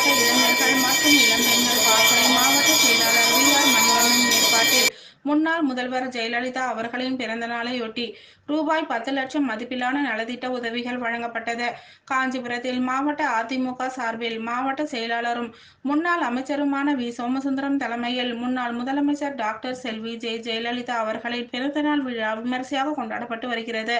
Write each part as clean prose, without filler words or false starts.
மாவட்ட இளைஞர்கள் மற்றும் இளம்பெண்கள் பாசறை மாவட்ட செயலாளர் வி.ஆர். மணிவண்ணன் ஏற்பாட்டில் முன்னாள் முதல்வர் ஜெயலலிதா அவர்களின் பிறந்த நாளையொட்டி ரூபாய் 10 லட்சம் மதிப்பிலான நலத்திட்ட உதவிகள் வழங்கப்பட்டது. காஞ்சிபுரத்தில் மாவட்ட அதிமுக சார்பில் மாவட்ட செயலாளரும் முன்னாள் அமைச்சருமான வி. சோமசுந்தரம் தலைமையில் முன்னாள் முதலமைச்சர் டாக்டர் செல்வி ஜெயலலிதா அவர்களின் பிறந்தநாள் விழா விமரிசையாக கொண்டாடப்பட்டு வருகிறது.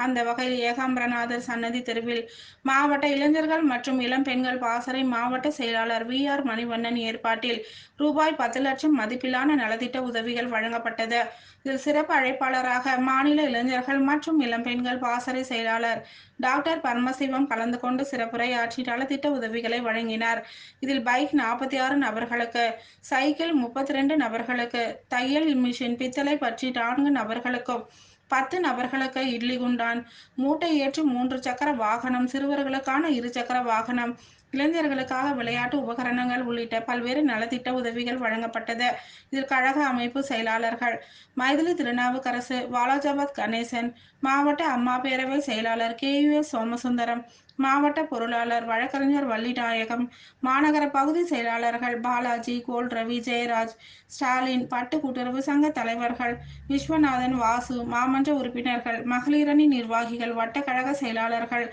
அந்த வகையில் ஏகாம்பரநாதர் சன்னதி தெருவில் மாவட்ட இளைஞர்கள் மற்றும் இளம் பெண்கள் பாசறை மாவட்ட செயலாளர் வி.ஆர். மணிவண்ணன் ஏற்பாட்டில் ரூபாய் 10 லட்சம் மதிப்பிலான நலத்திட்ட உதவிகள் வழங்கப்பட்டது. இதில் சிறப்பு அழைப்பாளராக மாநில இளைஞர்கள் மற்றும் இளம்பெண்கள் பாசறை செயலாளர் டாக்டர் பரமசிவம் கலந்து கொண்டு சிறப்புரையாற்றி நலத்திட்ட உதவிகளை வழங்கினார். இதில் பைக் 46 நபர்களுக்கு, சைக்கிள் 32 நபர்களுக்கு, தையல் மிஷின் பித்தளை பற்றி 4 நபர்களுக்கும், 10 நபர்களுக்கு இட்லி குண்டான், மூட்டை ஏற்றும் 3 சக்கர வாகனம், சிறுவர்களுக்கான 2 சக்கர வாகனம், இளைஞர்களுக்காக விளையாட்டு உபகரணங்கள் உள்ளிட்ட பல்வேறு நலத்திட்ட உதவிகள் வழங்கப்பட்டது. இதில் கழக அமைப்பு செயலாளர்கள் மைதிலி திருநாவுக்கரசு, வாலாஜாபாத் கணேசன், மாவட்ட அம்மா பேரவை செயலாளர் கே.யு.எஸ். சோமசுந்தரம், மாவட்ட பொருளாளர் வழக்கறிஞர் வள்ளிநாயகம், மாநகர பகுதி செயலாளர்கள் பாலாஜி, கோல் ரவி, ஜெயராஜ், ஸ்டாலின், பட்டு கூட்டுறவு சங்க தலைவர்கள் விஸ்வநாதன், வாசு, மாமன்ற உறுப்பினர்கள், மகளிரணி நிர்வாகிகள், வட்டக்கழக செயலாளர்கள்,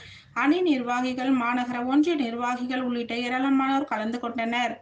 அணி நிர்வாகிகள், மாநகர ஒன்றிய நிர்வாகிகள் உள்ளிட்ட ஏராளமானோர் கலந்து கொண்டனர்.